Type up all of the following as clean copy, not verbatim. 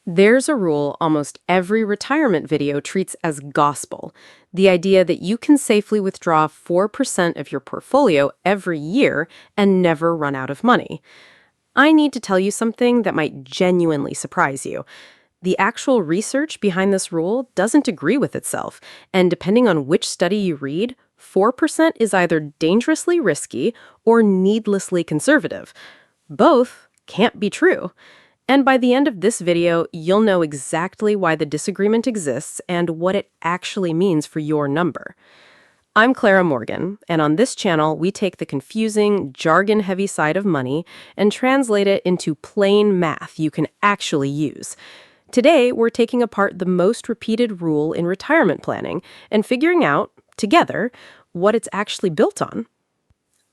There's a rule almost every retirement video treats as gospel, the idea that you can safely withdraw 4% of your portfolio every year and never run out of money. I need to tell you something that might genuinely surprise you. The actual research behind this rule doesn't agree with itself, and depending on which study you read, 4% is either dangerously risky or needlessly conservative. Both can't be true. And by the end of this video, you'll know exactly why the disagreement exists and what it actually means for your number. I'm Clara Morgan, and on this channel, we take the confusing, jargon-heavy side of money and translate it into plain math you can actually use. Today, we're taking apart the most repeated rule in retirement planning and figuring out, together, what it's actually built on.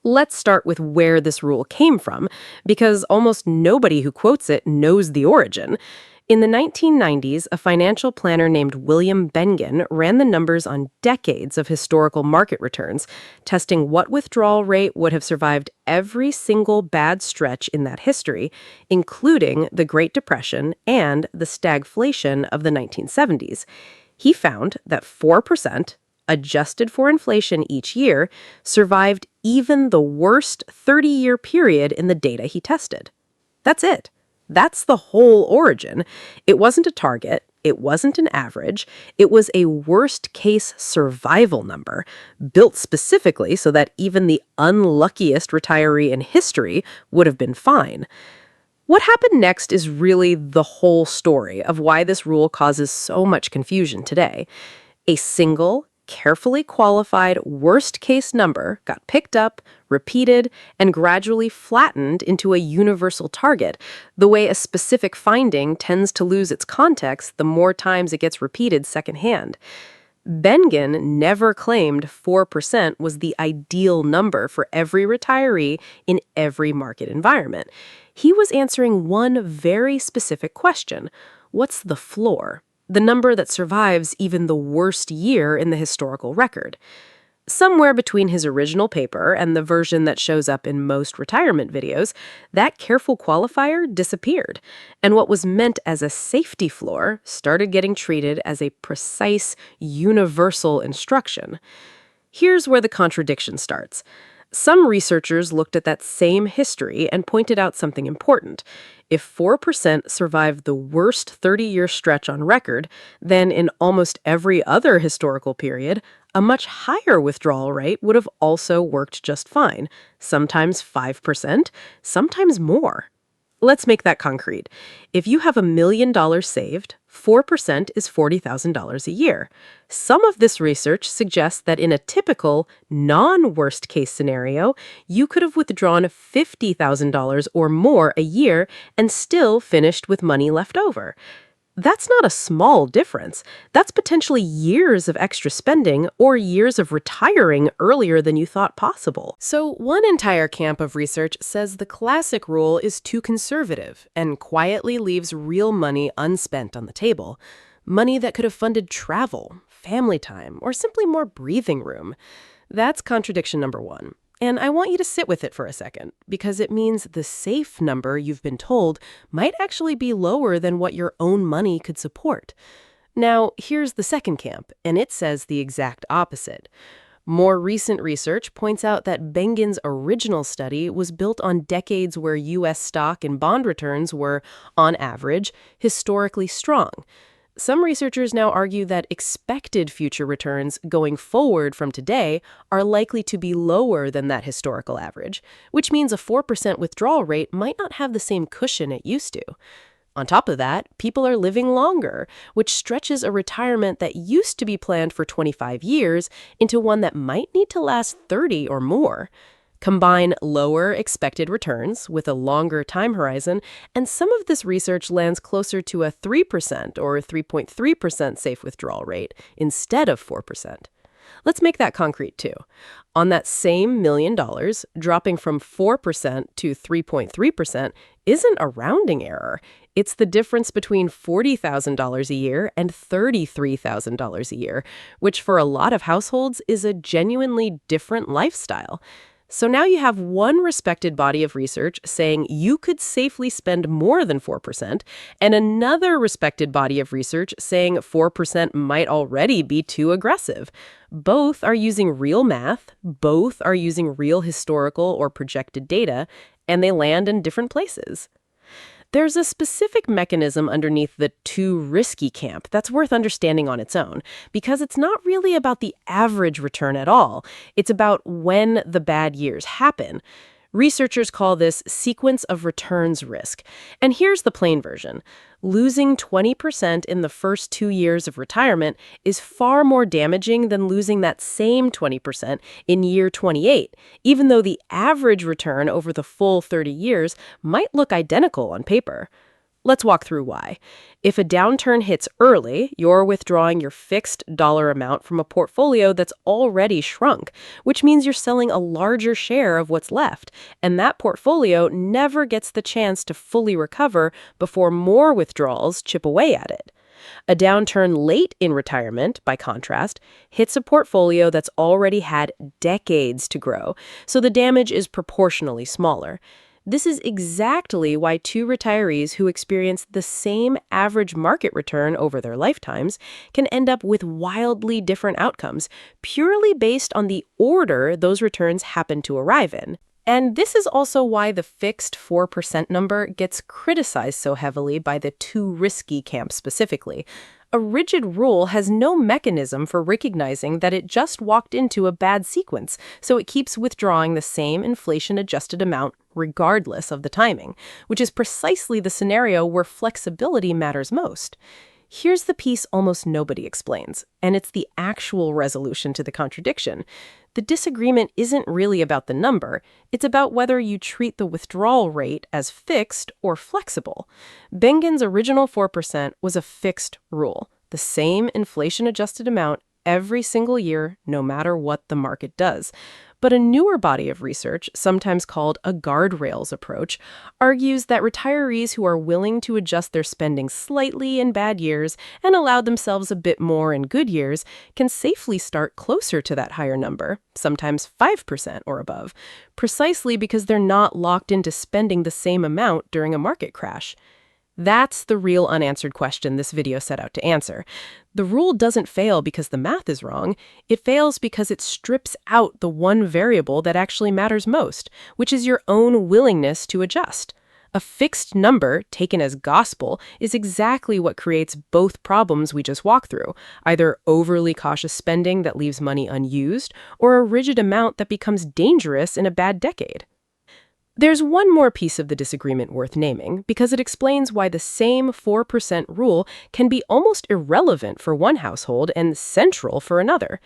Let's start with where this rule came from, because almost nobody who quotes it knows the origin. In the 1990s, a financial planner named William Bengen ran the numbers on decades of historical market returns, testing what withdrawal rate would have survived every single bad stretch in that history, including the Great Depression and the stagflation of the 1970s. He found that 4%, adjusted for inflation each year, survived even the worst 30-year period in the data he tested. That's it. That's the whole origin. It wasn't a target. It wasn't an average. It was a worst-case survival number, built specifically so that even the unluckiest retiree in history would have been fine. What happened next is really the whole story of why this rule causes so much confusion today. A single, carefully qualified worst-case number got picked up, repeated, and gradually flattened into a universal target, the way a specific finding tends to lose its context the more times it gets repeated secondhand. Bengen never claimed 4% was the ideal number for every retiree in every market environment. He was answering one very specific question: what's the floor? The number that survives even the worst year in the historical record. Somewhere between his original paper and the version that shows up in most retirement videos, that careful qualifier disappeared, and what was meant as a safety floor started getting treated as a precise, universal instruction. Here's where the contradiction starts. Some researchers looked at that same history and pointed out something important. If 4% survived the worst 30-year stretch on record, then in almost every other historical period, a much higher withdrawal rate would have also worked just fine, sometimes 5%, sometimes more. Let's make that concrete. If you have $1 million saved, 4% is $40,000 a year. Some of this research suggests that in a typical, non-worst case scenario, you could have withdrawn $50,000 or more a year and still finished with money left over. That's not a small difference. That's potentially years of extra spending or years of retiring earlier than you thought possible. So one entire camp of research says the classic rule is too conservative and quietly leaves real money unspent on the table. Money that could have funded travel, family time, or simply more breathing room. That's contradiction number one. And I want you to sit with it for a second, because it means the safe number you've been told might actually be lower than what your own money could support. Now, here's the second camp, and it says the exact opposite. More recent research points out that Bengen's original study was built on decades where U.S. stock and bond returns were, on average, historically strong. Some researchers now argue that expected future returns going forward from today are likely to be lower than that historical average, which means a 4% withdrawal rate might not have the same cushion it used to. On top of that, people are living longer, which stretches a retirement that used to be planned for 25 years into one that might need to last 30 or more. Combine lower expected returns with a longer time horizon, and some of this research lands closer to a 3% or 3.3% safe withdrawal rate instead of 4%. Let's make that concrete too. On that same $1 million, dropping from 4% to 3.3% isn't a rounding error. It's the difference between $40,000 a year and $33,000 a year, which for a lot of households is a genuinely different lifestyle. So now you have one respected body of research saying you could safely spend more than 4%, and another respected body of research saying 4% might already be too aggressive. Both are using real math, both are using real historical or projected data, and they land in different places. There's a specific mechanism underneath the too risky camp that's worth understanding on its own, because it's not really about the average return at all. It's about when the bad years happen. Researchers call this sequence of returns risk. And here's the plain version. Losing 20% in the first 2 years of retirement is far more damaging than losing that same 20% in year 28, even though the average return over the full 30 years might look identical on paper. Let's walk through why. If a downturn hits early, you're withdrawing your fixed dollar amount from a portfolio that's already shrunk, which means you're selling a larger share of what's left, and that portfolio never gets the chance to fully recover before more withdrawals chip away at it. A downturn late in retirement, by contrast, hits a portfolio that's already had decades to grow, so the damage is proportionally smaller. This is exactly why two retirees who experience the same average market return over their lifetimes can end up with wildly different outcomes, purely based on the order those returns happen to arrive in. And this is also why the fixed 4% number gets criticized so heavily by the too risky camp specifically. A rigid rule has no mechanism for recognizing that it just walked into a bad sequence, so it keeps withdrawing the same inflation-adjusted amount regardless of the timing, which is precisely the scenario where flexibility matters most. Here's the piece almost nobody explains, and it's the actual resolution to the contradiction. The disagreement isn't really about the number, it's about whether you treat the withdrawal rate as fixed or flexible. Bengen's original 4% was a fixed rule, the same inflation-adjusted amount every single year, no matter what the market does. But a newer body of research, sometimes called a guardrails approach, argues that retirees who are willing to adjust their spending slightly in bad years and allow themselves a bit more in good years can safely start closer to that higher number, sometimes 5% or above, precisely because they're not locked into spending the same amount during a market crash. That's the real unanswered question this video set out to answer. The rule doesn't fail because the math is wrong. It fails because it strips out the one variable that actually matters most, which is your own willingness to adjust. A fixed number, taken as gospel, is exactly what creates both problems we just walked through, either overly cautious spending that leaves money unused, or a rigid amount that becomes dangerous in a bad decade. There's one more piece of the disagreement worth naming, because it explains why the same 4% rule can be almost irrelevant for one household and central for another.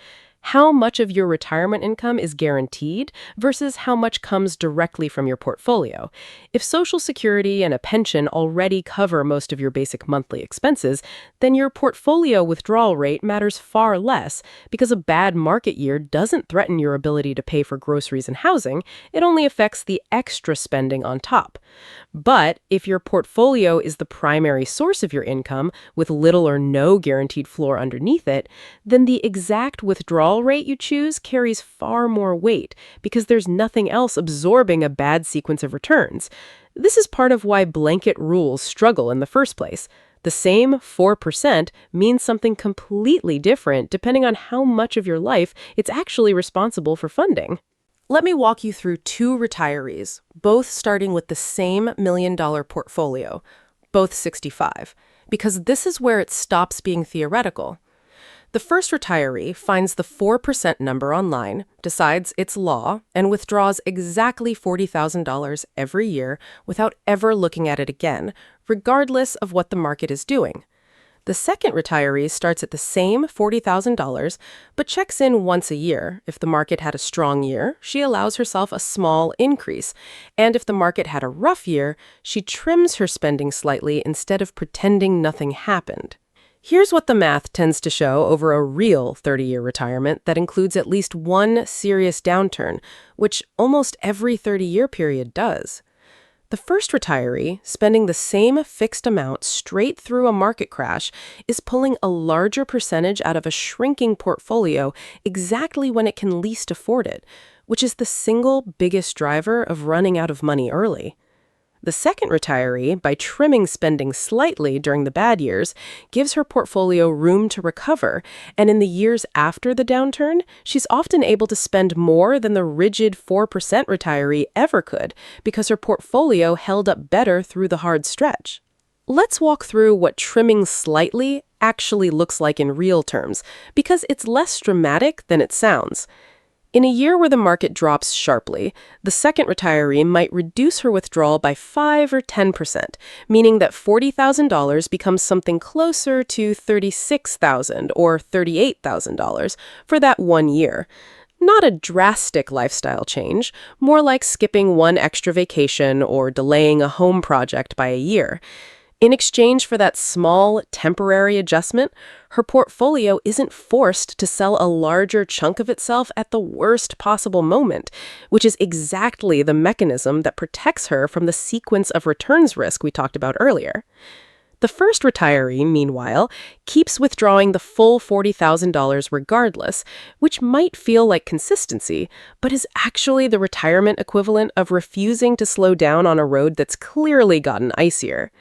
How much of your retirement income is guaranteed versus how much comes directly from your portfolio. If Social Security and a pension already cover most of your basic monthly expenses, then your portfolio withdrawal rate matters far less, because a bad market year doesn't threaten your ability to pay for groceries and housing. It only affects the extra spending on top. But if your portfolio is the primary source of your income, with little or no guaranteed floor underneath it, then the exact withdrawal rate you choose carries far more weight, because there's nothing else absorbing a bad sequence of returns. This is part of why blanket rules struggle in the first place. The same 4% means something completely different depending on how much of your life it's actually responsible for funding. Let me walk you through two retirees, both starting with the same $1 million portfolio, both 65, because this is where it stops being theoretical. The first retiree finds the 4% number online, decides it's law, and withdraws exactly $40,000 every year without ever looking at it again, regardless of what the market is doing. The second retiree starts at the same $40,000, but checks in once a year. If the market had a strong year, she allows herself a small increase. And if the market had a rough year, she trims her spending slightly instead of pretending nothing happened. Here's what the math tends to show over a real 30-year retirement that includes at least one serious downturn, which almost every 30-year period does. The first retiree, spending the same fixed amount straight through a market crash, is pulling a larger percentage out of a shrinking portfolio exactly when it can least afford it, which is the single biggest driver of running out of money early. The second retiree, by trimming spending slightly during the bad years, gives her portfolio room to recover, and in the years after the downturn, she's often able to spend more than the rigid 4% retiree ever could because her portfolio held up better through the hard stretch. Let's walk through what trimming slightly actually looks like in real terms, because it's less dramatic than it sounds. In a year where the market drops sharply, the second retiree might reduce her withdrawal by 5 or 10%, meaning that $40,000 becomes something closer to $36,000 or $38,000 for that 1 year. Not a drastic lifestyle change, more like skipping one extra vacation or delaying a home project by a year. In exchange for that small, temporary adjustment, her portfolio isn't forced to sell a larger chunk of itself at the worst possible moment, which is exactly the mechanism that protects her from the sequence of returns risk we talked about earlier. The first retiree, meanwhile, keeps withdrawing the full $40,000 regardless, which might feel like consistency, but is actually the retirement equivalent of refusing to slow down on a road that's clearly gotten icier.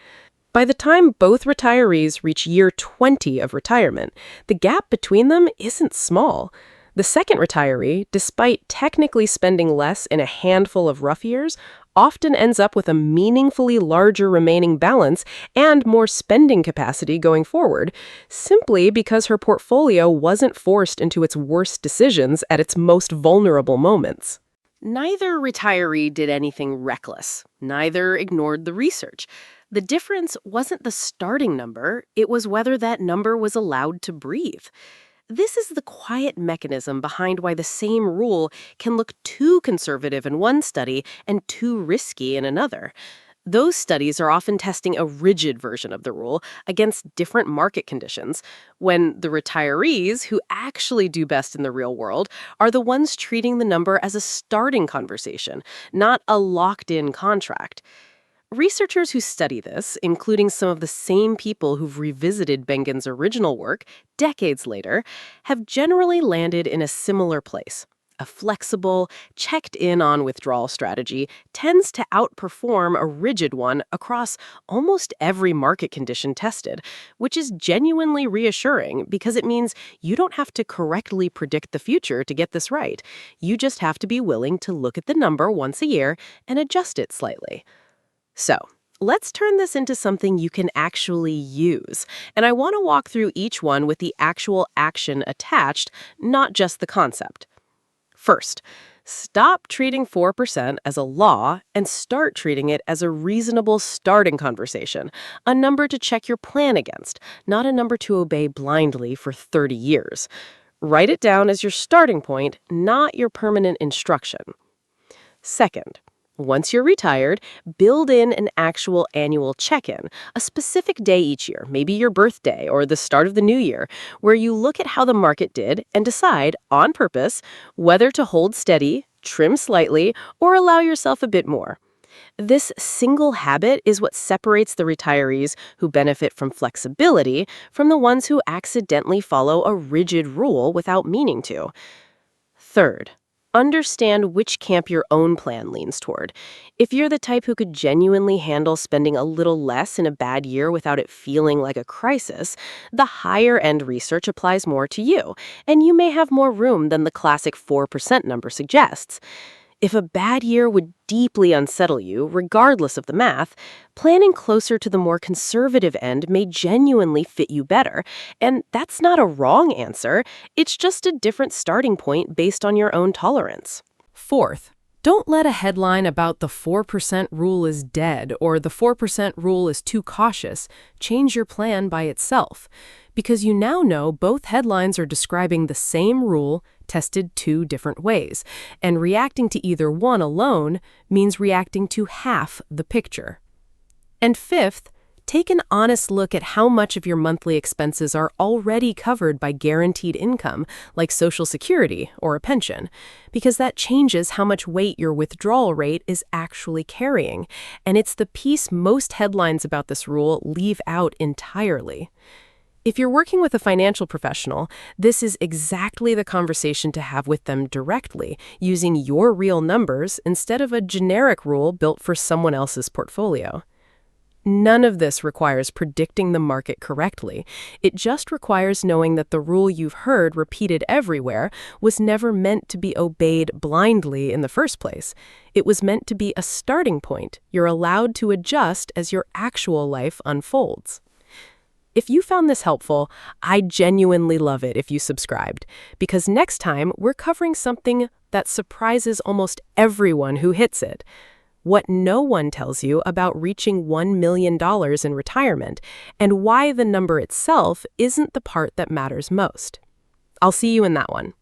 By the time both retirees reach year 20 of retirement, the gap between them isn't small. The second retiree, despite technically spending less in a handful of rough years, often ends up with a meaningfully larger remaining balance and more spending capacity going forward, simply because her portfolio wasn't forced into its worst decisions at its most vulnerable moments. Neither retiree did anything reckless. Neither ignored the research. The difference wasn't the starting number, it was whether that number was allowed to breathe. This is the quiet mechanism behind why the same rule can look too conservative in one study and too risky in another. Those studies are often testing a rigid version of the rule against different market conditions, when the retirees who actually do best in the real world are the ones treating the number as a starting conversation, not a locked-in contract. Researchers who study this, including some of the same people who've revisited Bengen's original work decades later, have generally landed in a similar place. A flexible, checked-in-on withdrawal strategy tends to outperform a rigid one across almost every market condition tested, which is genuinely reassuring because it means you don't have to correctly predict the future to get this right. You just have to be willing to look at the number once a year and adjust it slightly. So, let's turn this into something you can actually use. And I want to walk through each one with the actual action attached, not just the concept. First, stop treating 4% as a law and start treating it as a reasonable starting conversation, a number to check your plan against, not a number to obey blindly for 30 years. Write it down as your starting point, not your permanent instruction. Second, once you're retired, build in an actual annual check-in, a specific day each year, maybe your birthday or the start of the new year, where you look at how the market did and decide, on purpose, whether to hold steady, trim slightly, or allow yourself a bit more. This single habit is what separates the retirees who benefit from flexibility from the ones who accidentally follow a rigid rule without meaning to. Third, understand which camp your own plan leans toward. If you're the type who could genuinely handle spending a little less in a bad year without it feeling like a crisis, the higher-end research applies more to you, and you may have more room than the classic 4% number suggests. If a bad year would deeply unsettle you, regardless of the math, planning closer to the more conservative end may genuinely fit you better. And that's not a wrong answer. It's just a different starting point based on your own tolerance. Fourth, don't let a headline about the 4% rule is dead or the 4% rule is too cautious change your plan by itself, because you now know both headlines are describing the same rule tested two different ways, and reacting to either one alone means reacting to half the picture. And fifth, take an honest look at how much of your monthly expenses are already covered by guaranteed income, like Social Security or a pension, because that changes how much weight your withdrawal rate is actually carrying, and it's the piece most headlines about this rule leave out entirely. If you're working with a financial professional, this is exactly the conversation to have with them directly, using your real numbers instead of a generic rule built for someone else's portfolio. None of this requires predicting the market correctly. It just requires knowing that the rule you've heard repeated everywhere was never meant to be obeyed blindly in the first place. It was meant to be a starting point you're allowed to adjust as your actual life unfolds. If you found this helpful, I genuinely love it if you subscribed, because next time we're covering something that surprises almost everyone who hits it. What no one tells you about reaching $1 million in retirement, and why the number itself isn't the part that matters most. I'll see you in that one.